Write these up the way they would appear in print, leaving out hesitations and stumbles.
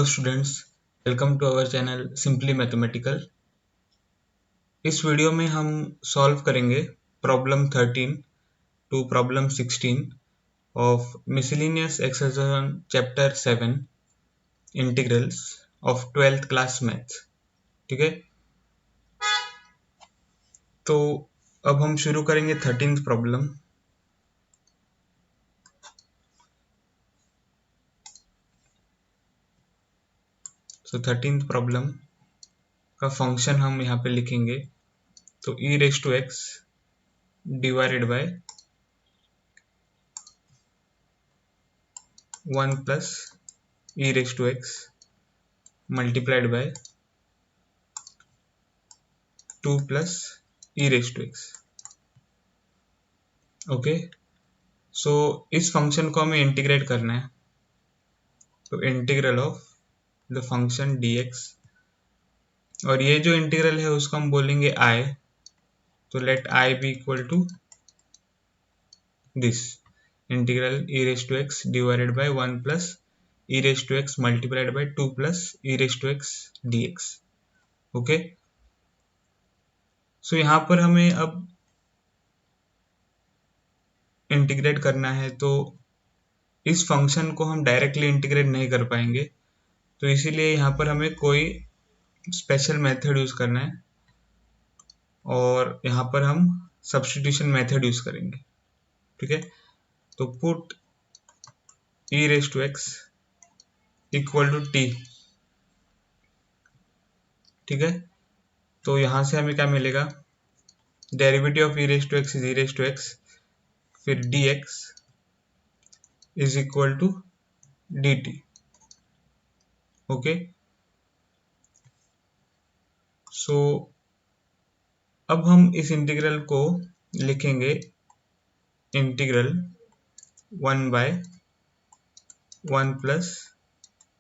Hello students, welcome to our channel simply mathematical. इस वीडियो में हम सॉल्व करेंगे problem 13 to problem 16 of miscellaneous exercise chapter 7 integrals of 12th class maths. ठीक है, तो अब हम शुरू करेंगे 13th प्रॉब्लम। तो 13th प्रॉब्लम का फंक्शन हम यहाँ पे लिखेंगे, तो e raise to x divided by 1 plus e raise to x multiplied by 2 plus e raise to x. Okay, so इस फंक्शन को हमें इंटीग्रेट करना है, तो integral of the function dx, और ये जो इंटीग्रल है उसको हम बोलेंगे i, तो let i be equal to this integral e raise to x divided by 1 plus e raise to x multiplied by 2 plus e raise to x dx। Okay, so यहाँ पर हमें अब इंटीग्रेट करना है, तो इस फंक्शन को हम डायरेक्टली इंटीग्रेट नहीं कर पाएंगे, तो इसीलिए यहाँ पर हमें कोई स्पेशल मेथड यूज करना है, और यहाँ पर हम सब्स्टिट्यूशन मेथड यूज करेंगे। ठीक है, तो put e raise to x equal to t. ठीक है, तो यहाँ से हमें क्या मिलेगा, derivative of e raise to x is e raise to x, फिर dx is equal to dt। Okay, so अब हम इस इंटीग्रल को लिखेंगे integral 1 by 1 plus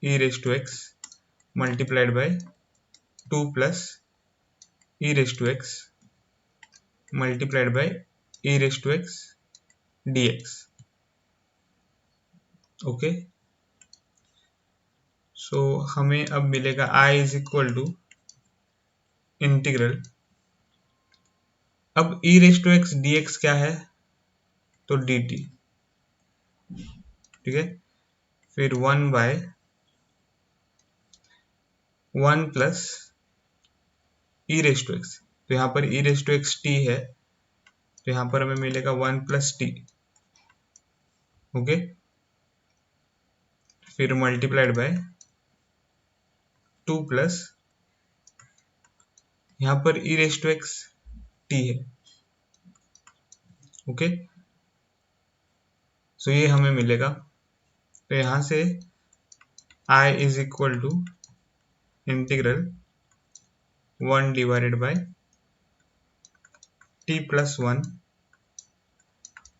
e raise to x multiplied by 2 plus e raise to x multiplied by e raise to x dx। Okay, so हमें अब मिलेगा i is equal to integral, अब e raise to x dx क्या है, तो dt। ठीक है, फिर 1 by 1 plus e raise to x, तो यहाँ पर e raise to x t है, तो यहाँ पर हमें मिलेगा 1 प्लस t। ओके, फिर मल्टीप्लाइड बाय 2 प्लस यहाँ पर e raise to x t है। ओके, सो ये हमें मिलेगा, तो यहाँ से i is equal to integral 1 divided by t plus 1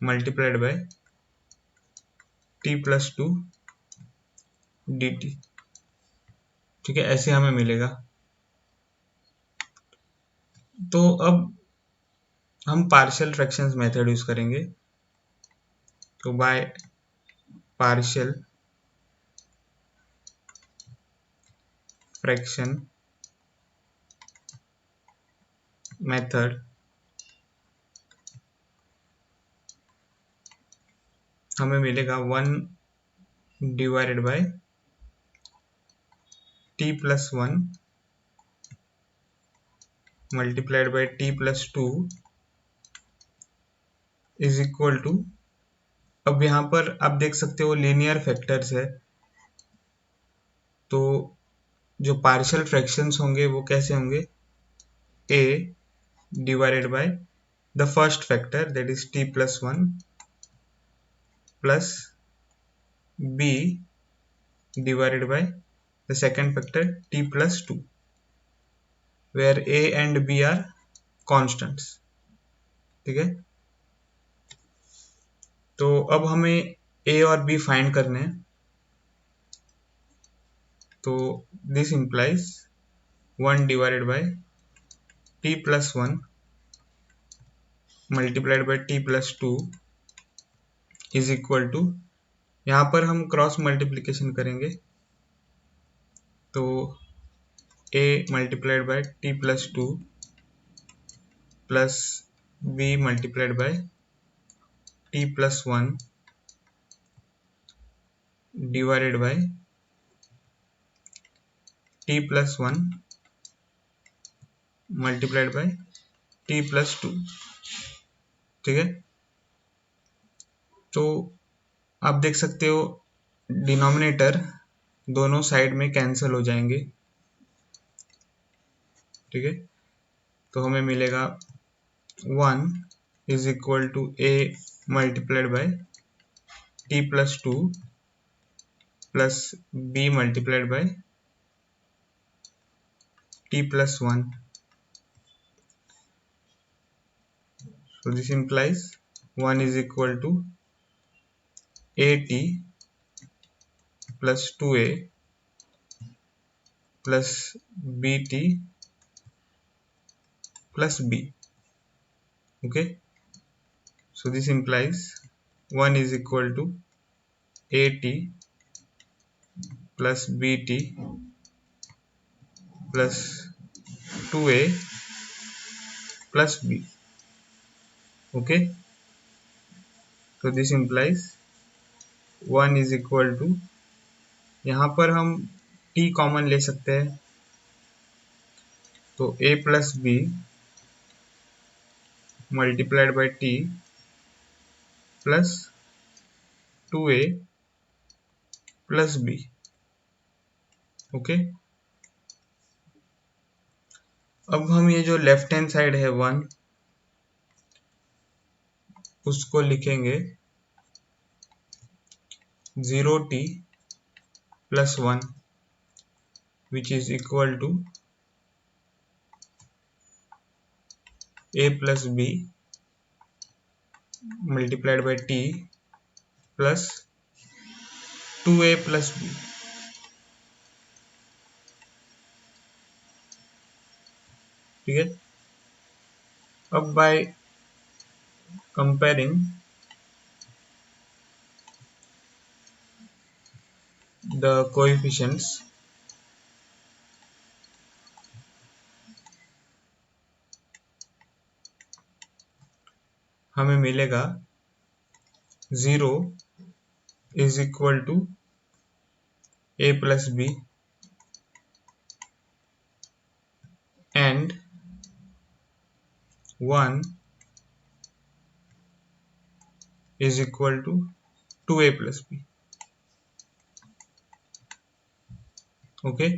multiplied by t plus 2 dt। ठीक है, ऐसे हमें मिलेगा। तो अब हम पार्शियल फ्रैक्शंस मेथड यूज करेंगे, तो बाय पार्शियल फ्रैक्शन मेथड हमें मिलेगा 1 divided by t plus 1 multiplied by t plus 2 is equal to, अब यहाँ पर आप देख सकते हो लीनियर फैक्टर्स है, तो जो पार्शियल फ्रैक्शंस होंगे वो कैसे होंगे, a divided by the first factor that is t plus 1 plus b divided by the second factor t plus 2, where a and b are constants। ठीक है, तो अब हमें a और b फाइंड करने हैं, तो this implies 1 divided by t plus 1 multiplied by t plus 2 is equal to, यहाँ पर हम क्रॉस मल्टीप्लिकेशन करेंगे, तो a multiplied by t plus 2 plus b multiplied by t plus 1 divided by t plus 1 multiplied by t plus 2। ठीक है, तो आप देख सकते हो डिनोमिनेटर दोनों साइड में कैंसिल हो जाएंगे। ठीक है, तो हमें मिलेगा 1 is equal to a multiplied by t plus 2 plus b multiplied by t plus 1। So this implies 1 is equal to at plus 2a plus bt plus b. Okay, so this implies 1 is equal to at plus bt plus 2a plus b. Okay, so this implies 1 is equal to, यहाँ पर हम t common ले सकते हैं, तो a plus b multiplied by t plus 2a plus b। Okay, अब हम ये जो लेफ्ट हैंड साइड है 1 उसको लिखेंगे 0t plus 1 which is equal to a plus b multiplied by t plus 2a plus b। ठीक है, अब बाय कंपेयरिंग द कोएफिशिएंट्स हमें मिलेगा 0 is equal to a plus b and 1 is equal to 2a plus b। Okay,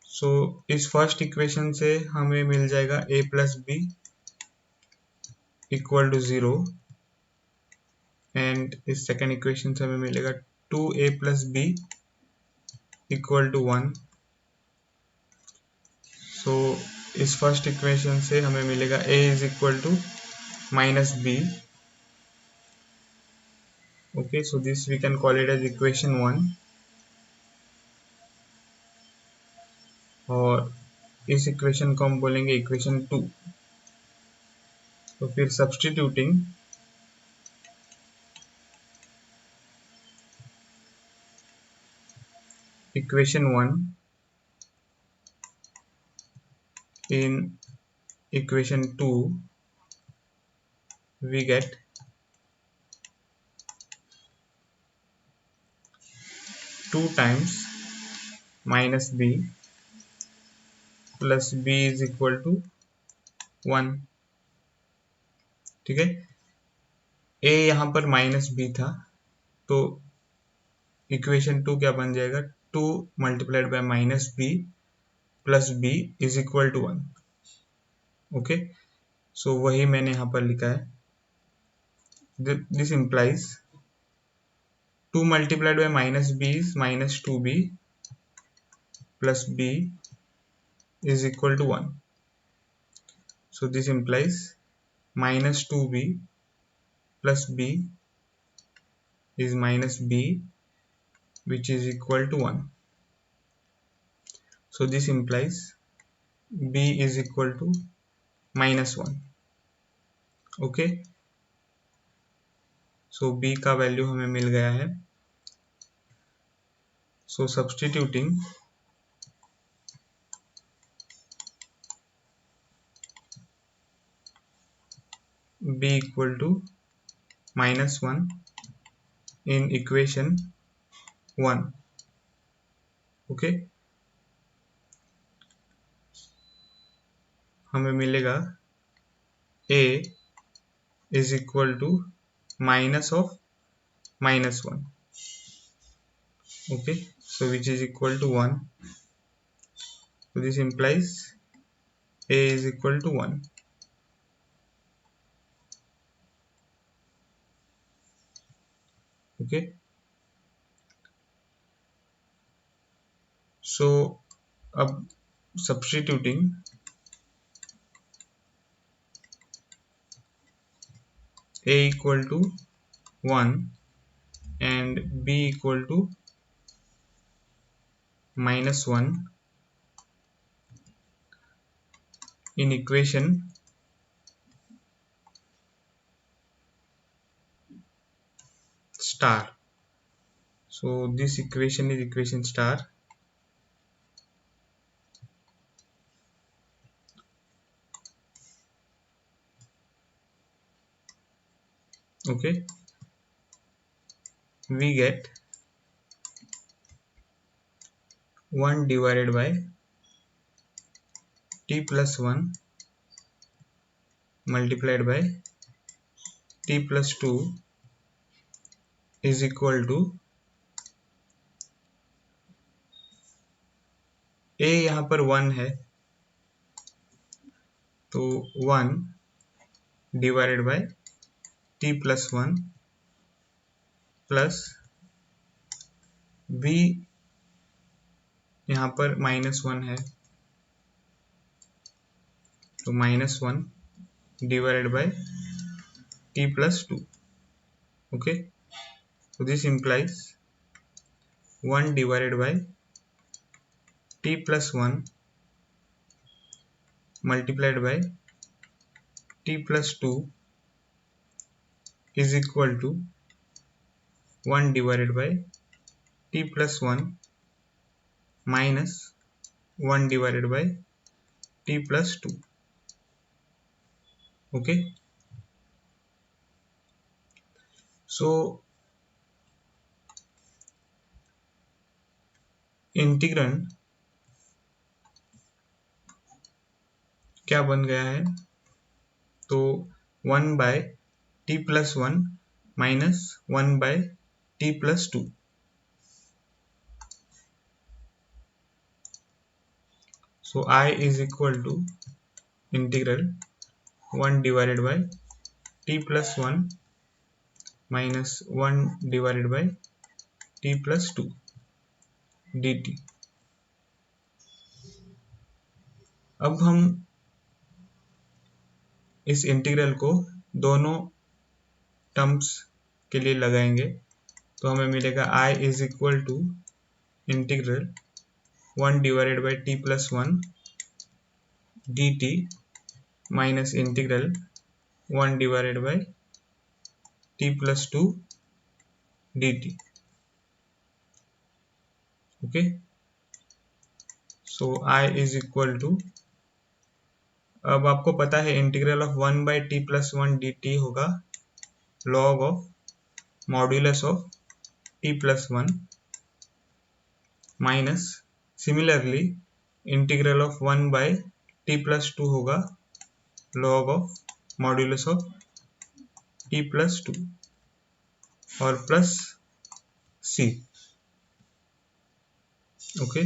so इस first equation से हमें मिल जाएगा a plus b equal to 0 and इस सेकेंड इक्वेशन से हमें मिलेगा 2a plus b equal to 1। So इस फर्स्ट इक्वेशन से हमें मिलेगा a is equal to minus b. Okay, so this we can call it as equation 1 और इस इक्वेशन को हम बोलेंगे इक्वेशन 2। तो फिर substituting equation 1 in equation 2 we get 2 times minus b plus b is equal to 1। ठीक है, a यहाँ पर माइनस b था तो इक्वेशन 2 क्या बन जाएगा 2 multiplied by minus b plus b is equal to 1। Okay, so वही मैंने यहाँ पर लिखा है। This implies 2 multiplied by minus b is minus 2b plus b is equal to 1. So this implies minus 2b plus b is minus b which is equal to 1. So this implies b is equal to minus 1. Okay, so b का value हमें मिल गया है। So substituting b equal to -1 in equation 1. Okay, हमें मिलेगा a is equal to minus of -1. Okay, so which is equal to 1. So this implies a is equal to 1. Okay, so अब substituting a equal to 1 and b equal to -1 in equation star. So this equation is equation star. Okay, we get 1 divided by t plus 1 multiplied by t plus 2 is equal to a यहाँ पर 1 है तो 1 divided by t plus 1 plus b यहाँ पर -1 है तो -1 divided by t plus 2. Okay, so this implies 1 divided by t plus 1 multiplied by t plus 2 is equal to 1 divided by t plus 1 minus 1 divided by t plus 2. Okay, so integrand क्या बन गया है तो 1 by t plus 1 minus 1 by t plus 2. So I is equal to integral 1 divided by t plus 1 minus 1 divided by t plus 2 dt. अब हम इस integral को दोनों टर्म्स के लिए लगाएंगे तो हमें मिलेगा I is equal to integral 1 divided by t plus 1 dt minus integral 1 divided by t plus 2 dt. Okay, so I is equal to, अब आपको पता है integral of 1 by t plus 1 d t होगा log of modulus of t plus 1 minus similarly integral of 1 by t plus 2 होगा log of modulus of t plus 2 और plus सी. Okay,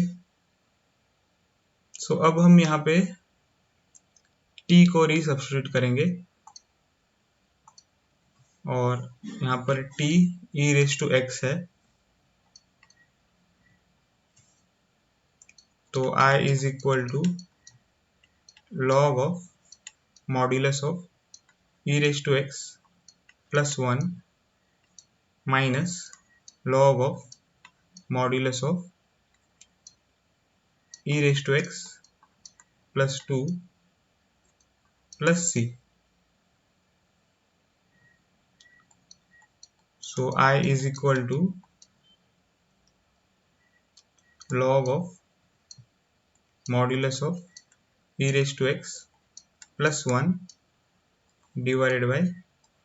so अब हम यहाँ पे t को रीसब्स्टिट्यूट करेंगे और यहाँ पर t e raise to x है तो I is equal to log of modulus of e raise to x plus 1 minus log of modulus of e raise to x plus 2 plus c. So I is equal to log of modulus of e raised to x plus 1 divided by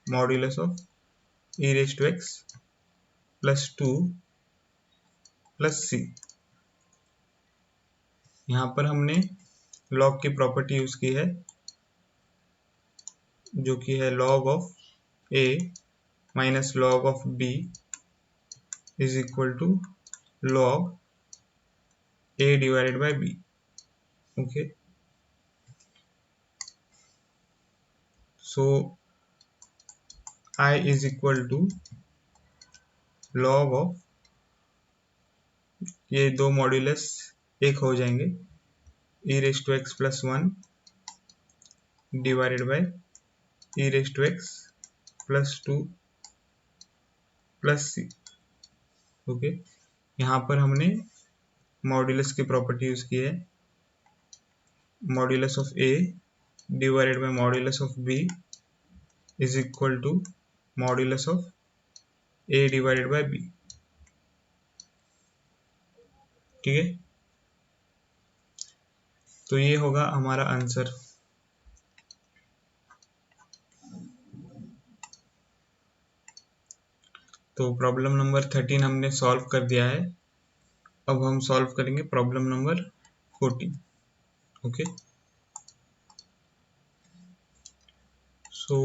modulus of e raise to x plus 2 plus c. यहाँ पर हमने log की property use की है जो कि है log of a minus log of b is equal to log a divided by b। Okay, so I is equal to log of, ये दो मॉड्यूलस एक हो जाएंगे, e raise to x plus 1 divided by e raise to x plus 2 plus C. Okay, यहाँ पर हमने modulus की property use की है, modulus of a divided by modulus of b is equal to modulus of a divided by b। ठीक है, तो ये होगा हमारा आंसर। तो प्रॉब्लम नंबर 13 हमने सॉल्व कर दिया है। अब हम सॉल्व करेंगे problem number 14। Okay, so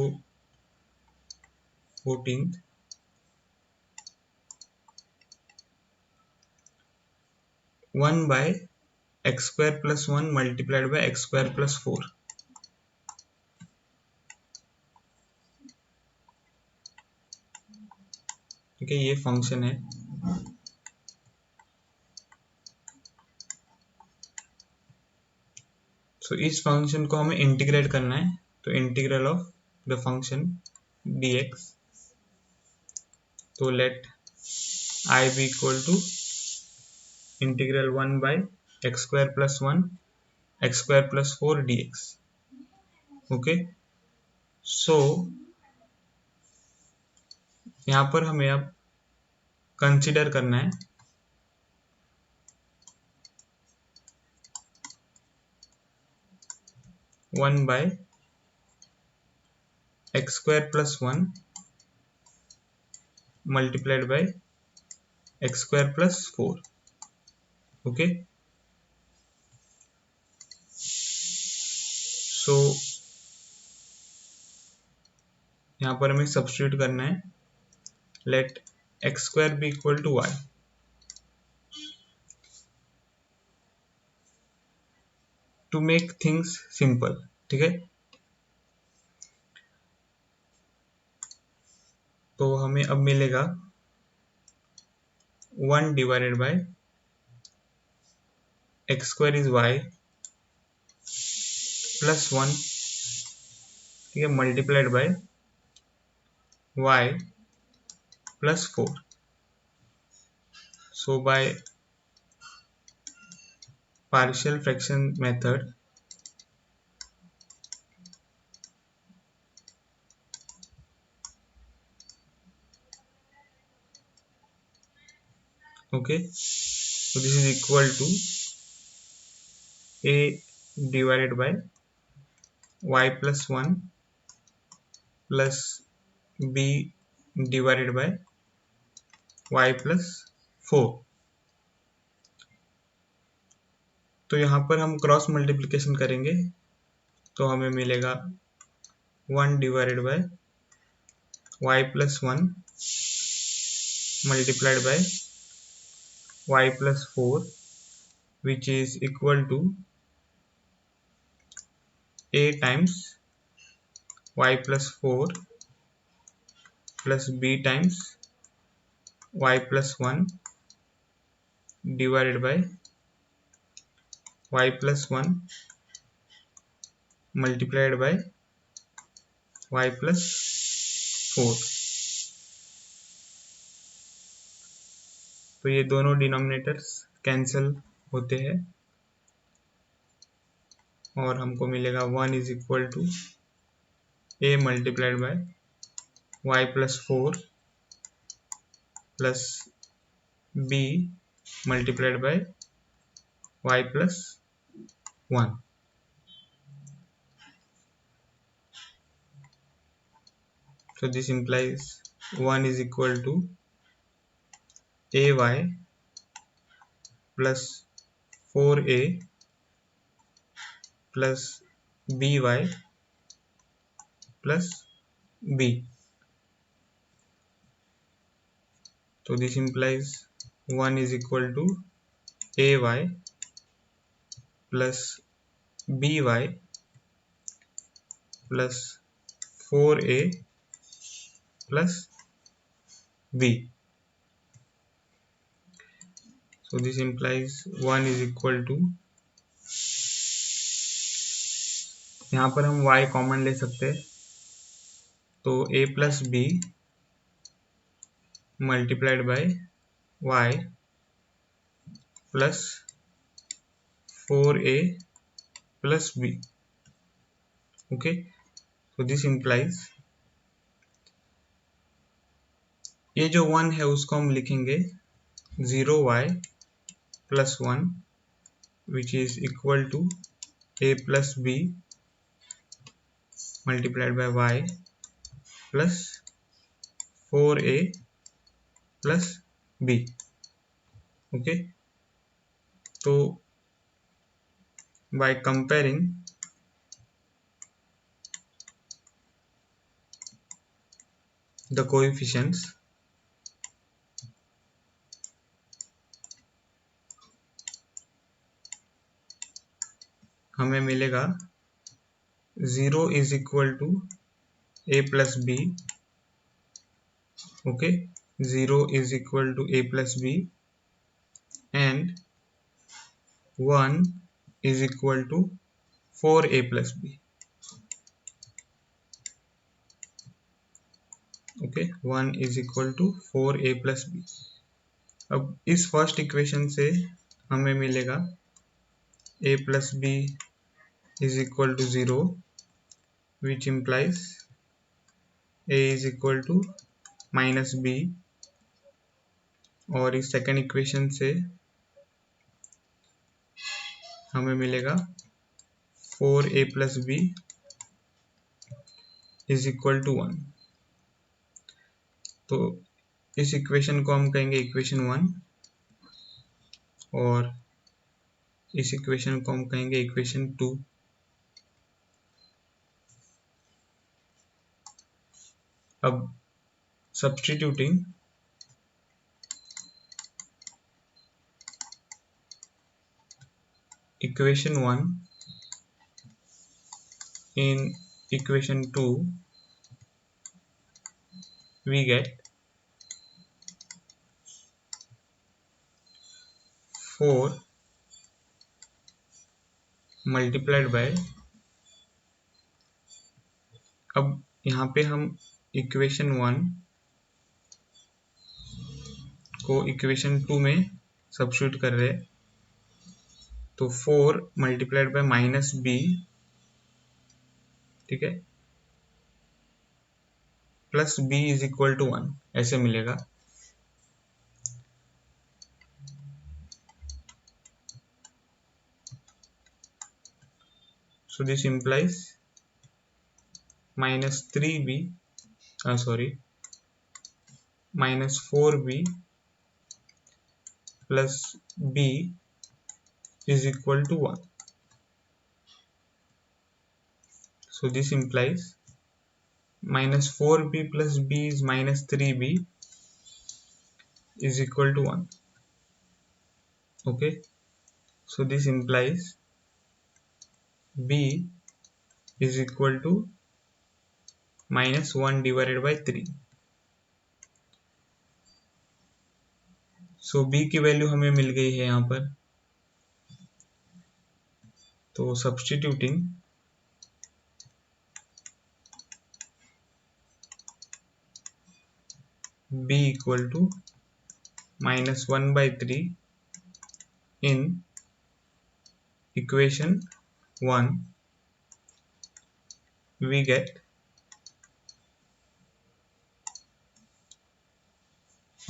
14th, 1 by x square plus 1 multiplied by x square plus 4। ठीक है, ये फंक्शन है। सो इस फंक्शन को हमें इंटीग्रेट करना है, तो integral of the function dx, तो let I be equal to integral 1 by x square plus 1 x square plus 4 dx। Okay, so यहाँ पर हमें अब कंसिडर करना है 1 by x square plus 1 multiplied by x square plus 4। Okay, so यहाँ पर हमें सब्स्टिट्यूट करना है, let x square be equal to y. To make things simple, ठीक है, तो हमें अब मिलेगा 1 divided by x square is y plus 1, ठीक है, multiplied by y plus 4। So by partial fraction method okay, so this is equal to a divided by y plus 1 plus b divided by y plus 4। तो यहाँ पर हम cross multiplication करेंगे तो हमें मिलेगा 1 divided bye y plus 1 multiplied by y plus 4 which is equal to a times y plus 4 plus b times y plus 1 divided by y plus 1 multiplied by y plus 4। तो ये दोनों denominators cancel होते हैं और हमको मिलेगा 1 is equal to a multiplied by y plus 4 plus b multiplied by y plus 1। So this implies 1 is equal to ay plus 4a plus by plus b. So this implies 1 is equal to ay plus by plus 4a plus b. So this implies 1 is equal to, यहाँ पर हम y common ले सकते हैं, तो a plus b multiplied by y plus 4a plus b. Okay, so this implies ये जो 1 है उसको हम लिखेंगे 0y plus 1 which is equal to a plus b multiplied by y plus 4a plus b. Okay, so by comparing the coefficients, हमें मिलेगा 0 is equal to a plus b. Okay, 0 is equal to a plus b and 1 is equal to 4a plus b. Okay, 1 is equal to 4a plus b. अब इस first equation से हमें मिलेगा a plus b is equal to 0 which implies a is equal to minus b, और इस second equation से हमें मिलेगा 4a plus b is equal to 1. तो इस इक्वेशन को हम कहेंगे इक्वेशन 1 और इस इक्वेशन को हम कहेंगे इक्वेशन 2. अब substituting equation 1 in equation 2 we get 4 multiplied by, अब यहाँ पे हम इक्वेशन 1 को इक्वेशन 2 में सब्स्टिट्यूट कर रहे हैं, तो 4 मल्टीप्लाइड बाय माइनस बी, ठीक है, plus b is equal to 1 ऐसे मिलेगा. So this implies minus 3b, minus 4b plus b is equal to 1. So this implies minus 4b plus b is minus 3b is equal to 1. Okay, so this implies b is equal to minus 1 divided by 3. So b की value हमें मिल गई है यहाँ पर, तो substituting b equal to minus 1 by 3 in equation 1 we get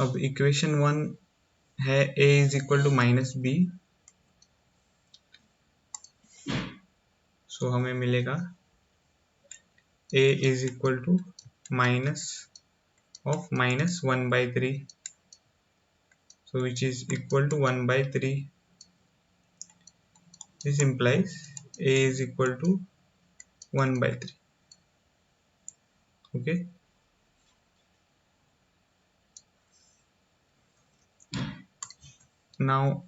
अब equation 1 है a is equal to minus b, so हमें मिलेगा a is equal to minus of minus 1 by 3, so which is equal to 1 by 3. This implies a is equal to 1 by 3. Okay, now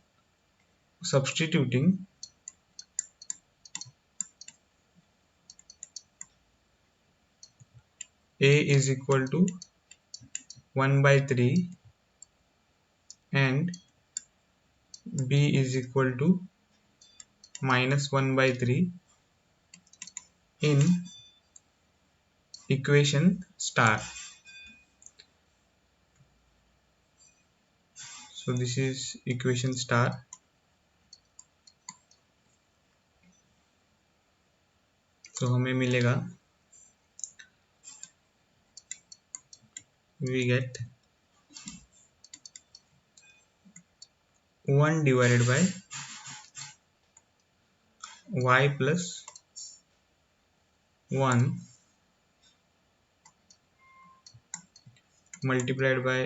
substituting a is equal to 1 by 3 and b is equal to minus 1 by 3 in equation star. So this is equation star. तो हमें मिलेगा, we get 1 divided by y plus 1 multiplied by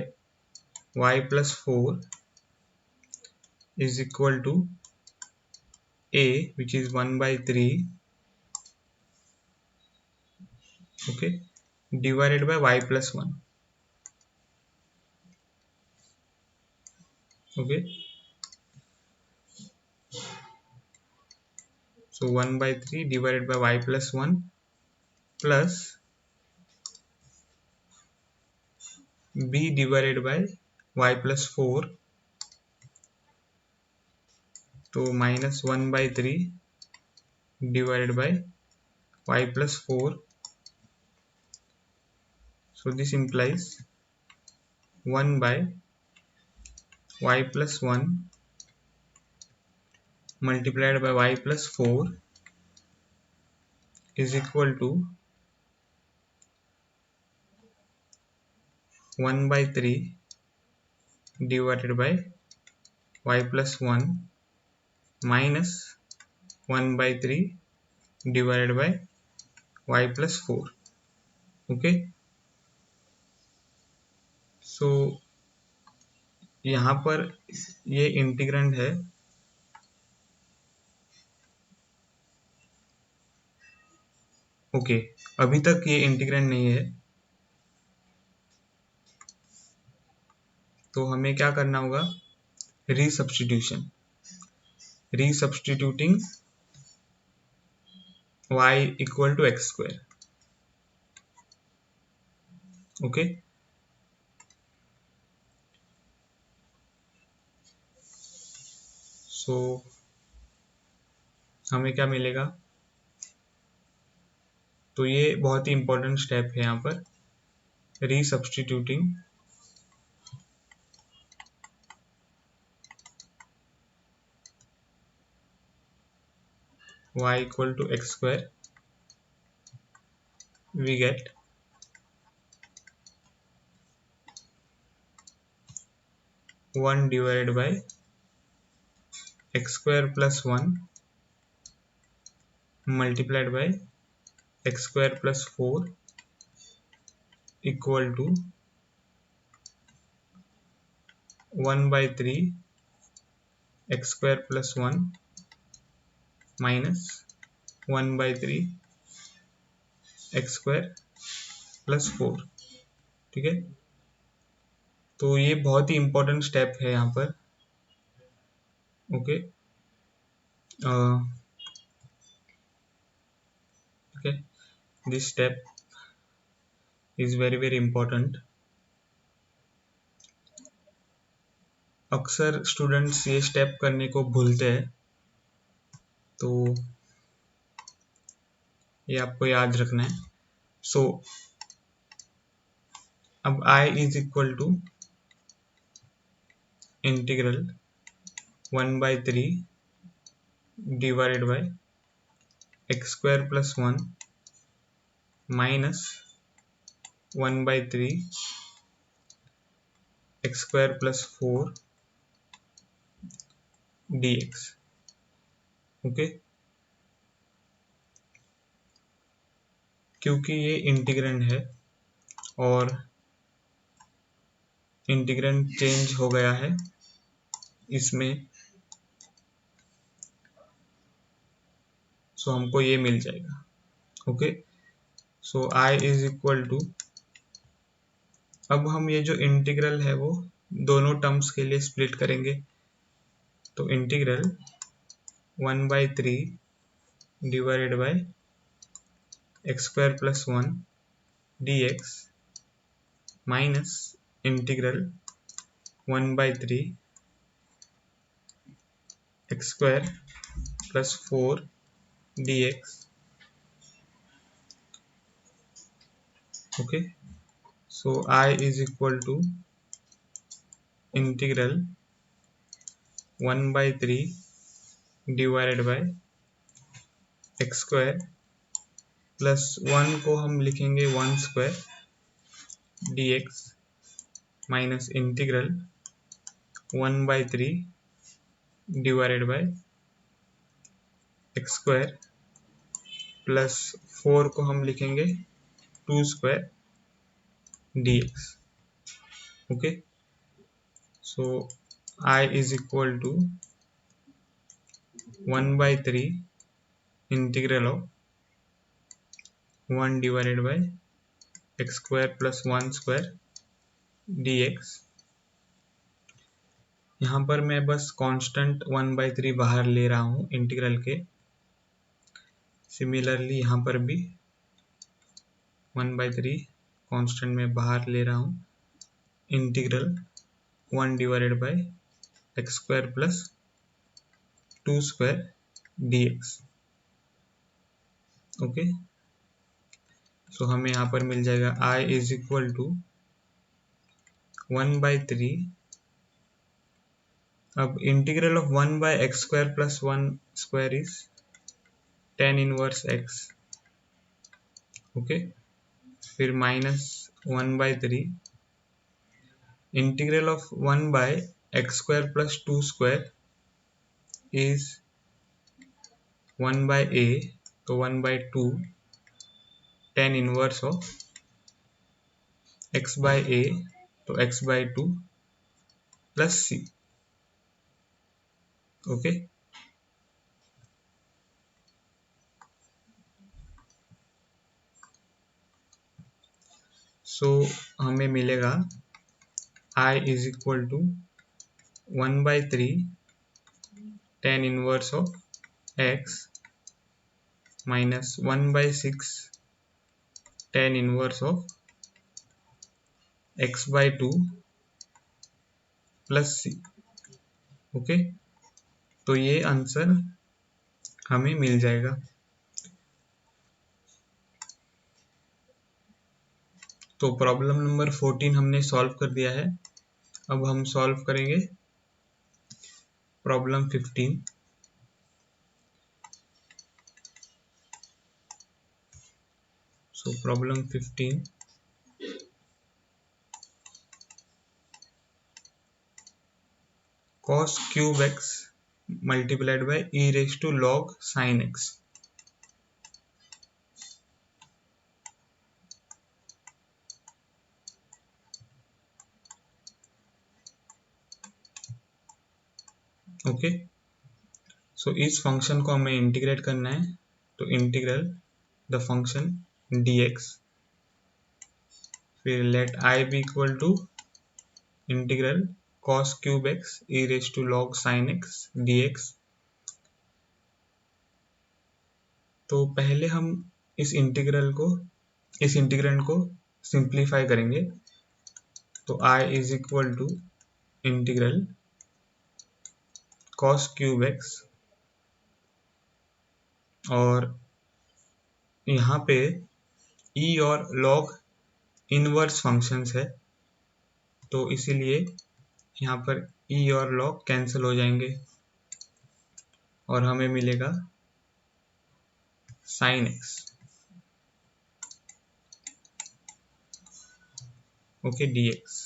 y plus 4 is equal to a, which is 1 by 3, okay, divided by y plus 1. Okay, so 1 by 3 divided by y plus 1 plus b divided by y plus 4, तो minus 1 by 3 divided by y plus 4. So this implies 1 by y plus 1 multiplied by y plus 4 is equal to 1 by 3 divided by y plus 1 minus 1 by 3 divided by y plus 4. Okay, so यहाँ पर ये integrand है, okay, अभी तक ये integrand नहीं है, तो हमें क्या करना होगा, resubstituting y equal to x square. Okay, so हमें क्या मिलेगा, तो ये बहुत ही इंपॉर्टेंट स्टेप है यहाँ पर, रीसब्स्टिट्यूटिंग y equal to x square, we get 1 divided by x square plus 1 multiplied by x square plus 4 equal to 1 by 3 x square plus 1 minus 1 by 3 x square plus 4. ठीक है, तो ये बहुत ही इंपॉर्टेंट स्टेप है यहाँ पर. Okay, okay, this step is very important. अक्सर students ये स्टेप करने को भूलते हैं, तो ये आपको याद रखना है. सो अब I is equal to integral 1 by 3 divided by x square plus 1 minus 1 by 3 x square plus 4 dx. Okay, क्योंकि ये इंटीग्रैंड है और इंटीग्रेंड चेंज हो गया है इसमें, सो हमको ये मिल जाएगा। Okay, so I is equal to, अब हम ये जो इंटीग्रल है वो दोनों टर्म्स के लिए स्प्लिट करेंगे। तो integral 1/3 divided by x square plus 1 dx minus integral 1/3 x square plus 4 dx। Okay, so I is equal to integral 1/3 divided by x square plus 1 को हम लिखेंगे 1 square dx minus integral 1/3 divided by x square plus 4 को हम लिखेंगे 2 square dx। Okay, so I is equal to 1/3 integral of 1 divided by x square plus 1 square dx। यहाँ पर मैं बस कांस्टेंट 1/3 बाहर ले रहा हूँ इंटीग्रल के। सिमिलरली यहाँ पर भी 1/3 कांस्टेंट में बाहर ले रहा हूँ, integral 1 divided by x square plus 2 square dx। Okay, so हमें यहाँ पर मिल जाएगा I इज इक्वल टू 1/3, अब integral of 1 by x square plus 1 square is tan inverse x। Okay, फिर minus 1/3 integral of 1 by x square plus 2 square is 1 by a, तो 1/2 tan inverse of x by a, तो x/2 plus c। Okay, so हमें मिलेगा I is equal to 1/3 tan inverse of x minus 1/6 tan inverse of x/2 plus c। Okay, तो ये answer हमें मिल जाएगा। तो प्रॉब्लम नंबर 14 हमने सॉल्व कर दिया है। अब हम सॉल्व करेंगे problem 15। So problem 15, cos cube x multiplied by e raised to log sin x। Okay, so इस फंक्शन को हमें इंटीग्रेट करना है, तो इंटीग्रल द फंक्शन dx, फिर let I be equal to integral cos cube x e raise to log sin x dx। तो पहले हम इस इंटीग्रेंड को सिंप्लीफाई करेंगे। तो I is equal to integral cos cube x, और यहाँ पे e और log इनवर्स फंक्शंस है, तो इसीलिए यहाँ पर e और log कैंसिल हो जाएंगे और हमें मिलेगा sin x। Okay, dx।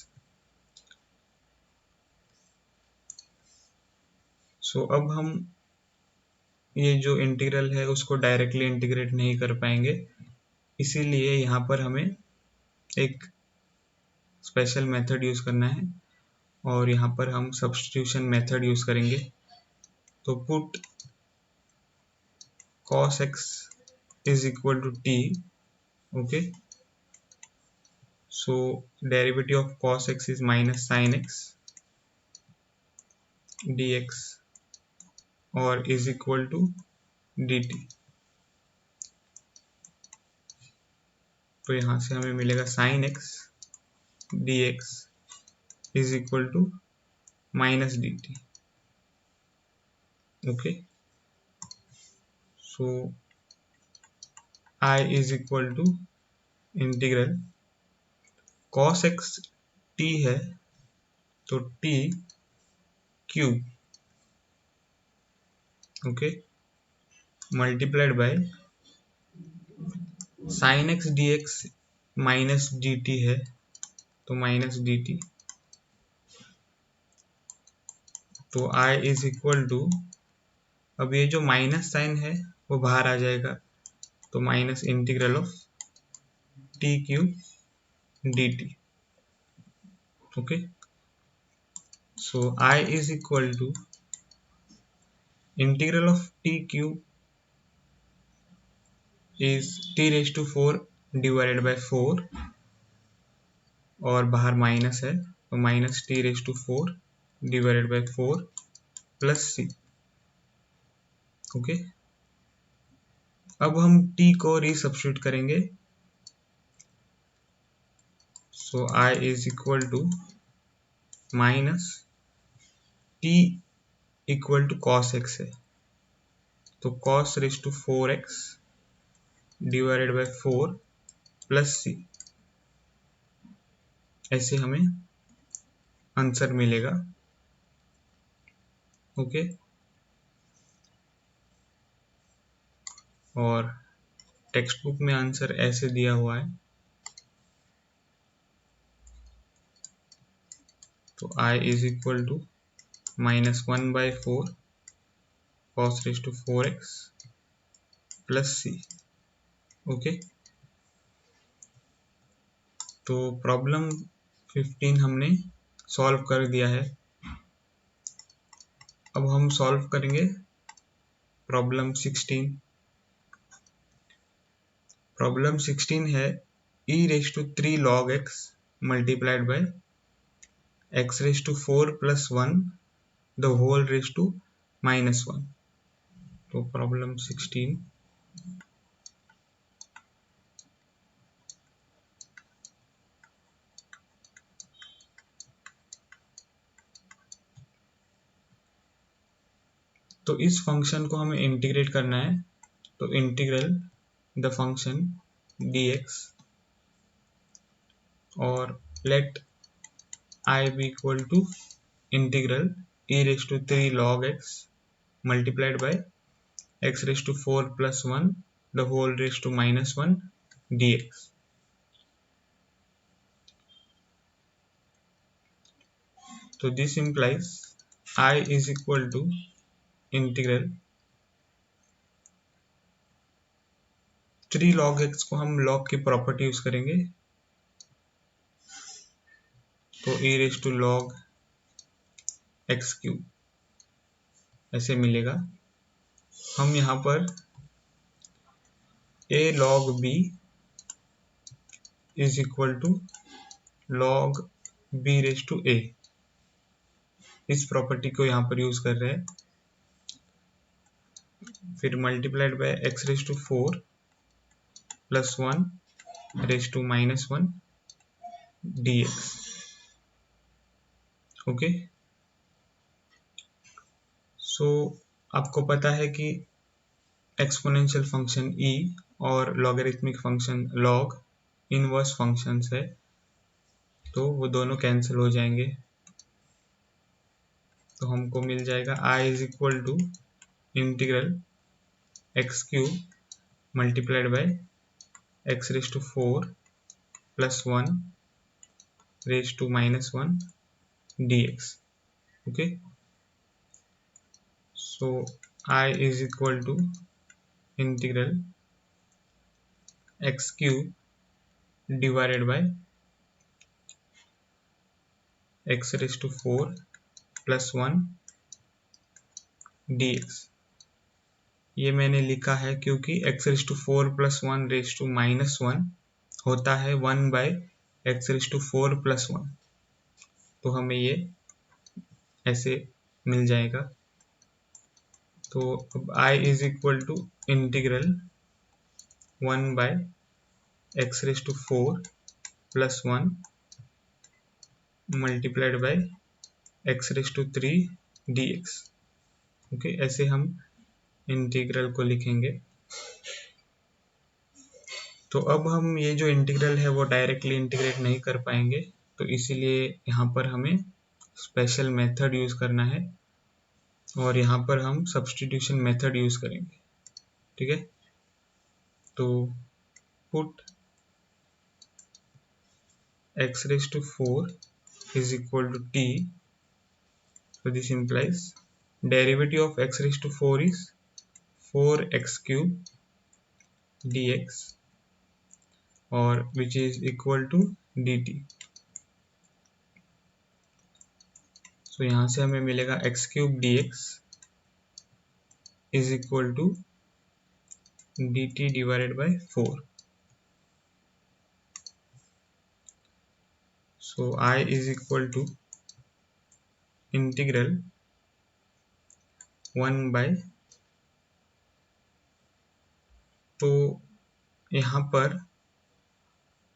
सो अब हम ये जो इंटीग्रल है उसको डायरेक्टली इंटीग्रेट नहीं कर पाएंगे, इसीलिए यहाँ पर हमें एक स्पेशल मेथड यूज़ करना है और यहाँ पर हम सब्स्टिट्यूशन मेथड यूज़ करेंगे। तो put cos x is equal to t. Okay, so derivative of cos x is minus sin x dx और is equal to dt। तो यहाँ से हमें मिलेगा sin x dx is equal to minus dt। Okay, so I is equal to integral cos x t है तो t cube, okay, multiplied by sin x dx minus dt है तो minus dt। तो I इज इक्वल टू, अब ये जो minus sign है वो बाहर आ जाएगा तो minus integral of T cube D T. Okay, so I is equal to integral of T cube is T raise to 4 divided by 4 और बाहर माइनस है तो minus T raise to 4 divided by 4 plus C. Okay, अब हम t को resubstitute करेंगे। So I is equal to minus t equal to cos x है तो cos raise to 4x divided by 4 plus सी, ऐसे हमें आंसर मिलेगा। ओके, और टेक्स्ट बुक में आंसर ऐसे दिया हुआ है। तो I is equal to minus 1/4 cos raise to 4x plus C. Okay, तो प्रॉब्लम 15 हमने सॉल्व कर दिया है। अब हम सॉल्व करेंगे प्रॉब्लम 16। प्रॉब्लम 16 है e raise to 3 log x multiplied by x raise to 4 plus 1 the whole raise to minus 1। तो प्रॉब्लम 16, तो इस फंक्शन को हमें इंटीग्रेट करना है। तो इंटीग्रल द फंक्शन dx और let I be equal to integral e raise to 3 log x multiplied by x raise to 4 plus 1 the whole raise to minus 1 dx। तो this implies I is equal to integral 3 log x को हम log की property use करेंगे तो e raise to log x cube ऐसे मिलेगा। हम यहाँ पर a log b is equal to log b raise to a, इस प्रॉपर्टी को यहाँ पर यूज कर रहे हैं। फिर multiplied by x raise to 4 plus 1 raise to minus 1 dx। Okay, so आपको पता है कि एक्सपोनेंशियल फंक्शन e और logarithmic function log inverse functions है तो वो दोनों कैंसिल हो जाएंगे। तो हमको मिल जाएगा I is equal to integral x cube multiplied by x raise to 4 plus 1 raise to minus 1 dx। Okay, so I is equal to integral x cube divided by x raise to 4 plus 1 dx। ये मैंने लिखा है क्योंकि x raise to 4 plus 1 raise to minus 1 होता है 1 by x raise to 4 plus 1, तो हमें ये ऐसे मिल जाएगा। तो अब I is equal to integral 1 by x raise to 4 plus 1 multiplied by x raise to 3 dx। Okay, ऐसे हम इंटीग्रल को लिखेंगे। तो अब हम ये जो इंटीग्रल है वो डायरेक्टली इंटीग्रेट नहीं कर पाएंगे, तो इसीलिए यहाँ पर हमें स्पेशल मेथड यूज करना है और यहाँ पर हम सब्स्टिट्यूशन मेथड यूज करेंगे। ठीक है, तो put x raised to 4 is equal to t, so this implies derivative of x raised to 4 is 4x cube dx or which is equal to dt। तो यहाँ से हमें मिलेगा x cube dx is equal to dt divided by 4। So I is equal to integral 1 by, तो यहाँ पर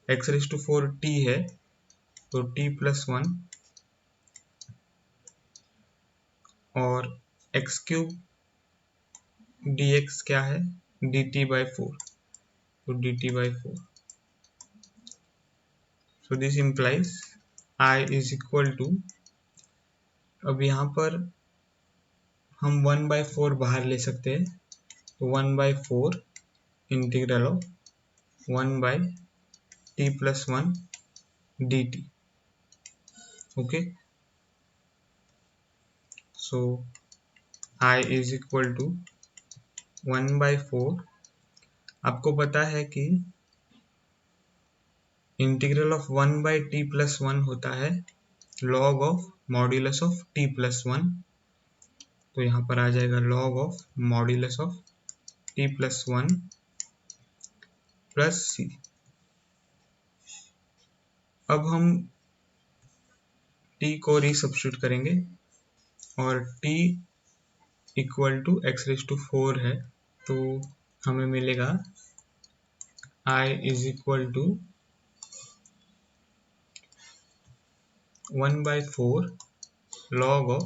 x raised to 4 t है, तो t plus 1 और x cube dx क्या है, dt by 4, तो dt by 4। So this implies I is equal to, अब यहाँ पर हम 1 by 4 बाहर ले सकते हैं, तो 1 by 4 integral of 1 by t plus 1 dt। Okay, so I is equal to 1 by 4। आपको पता है कि integral of 1 by t plus 1 होता है log of modulus of t plus 1, तो यहाँ पर आ जाएगा log of modulus of t plus 1 plus c। अब हम t को रीसब्स्टिट्यूट करेंगे और t equal to x raise to 4 है, तो हमें मिलेगा I is equal to 1 by 4 log of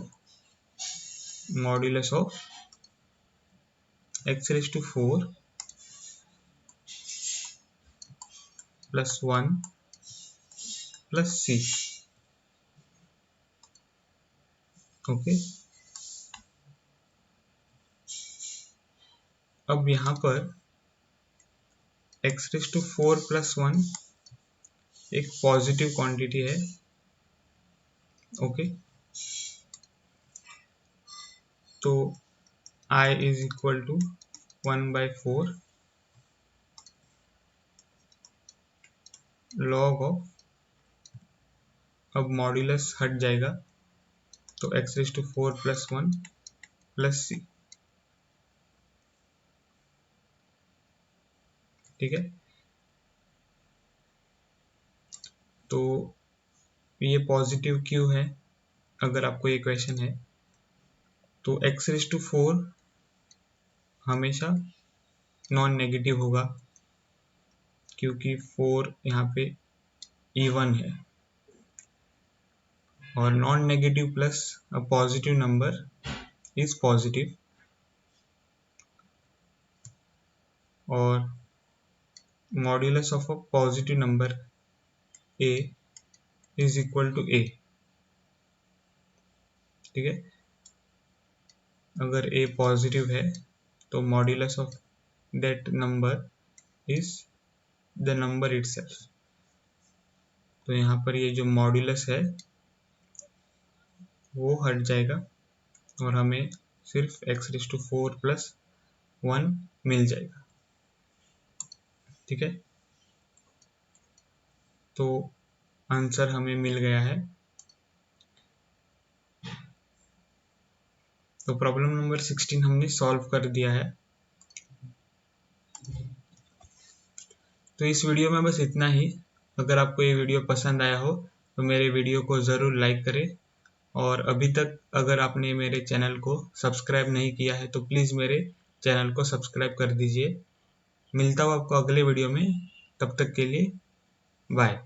modulus of x raise to 4 plus 1 plus c। Okay, अब यहाँ पर एक्स रेस टू 4 प्लस 1 एक पॉजिटिव क्वांटिटी है। ओके, तो I is equal to 1 by 4 log of, अब मॉड्यूलस हट जाएगा, तो x raise to 4 plus 1 plus c। ठीक है, तो ये पॉजिटिव क्यों है, अगर आपको ये क्वेश्चन है, तो एक्स रेस टू 4 हमेशा नॉन नेगेटिव होगा क्योंकि 4 यहाँ पे इवन है, और non negative plus a positive number is positive, और modulus of a positive number a is equal to a। ठीक है, अगर a पॉजिटिव है तो modulus of that number is the number itself. तो यहाँ पर ये जो मॉड्यूलस है वो हट जाएगा और हमें सिर्फ एक्स रेस टू 4 प्लस 1 मिल जाएगा। ठीक है, तो आंसर हमें मिल गया है तो प्रॉब्लम नंबर 16 हमने सॉल्व कर दिया है। तो इस वीडियो में बस इतना ही। अगर आपको ये वीडियो पसंद आया हो तो मेरे वीडियो को ज़रूर लाइक करें, और अभी तक अगर आपने मेरे चैनल को सब्सक्राइब नहीं किया है तो प्लीज़ मेरे चैनल को सब्सक्राइब कर दीजिए। मिलता हूँ आपको अगले वीडियो में, तब तक के लिए बाय।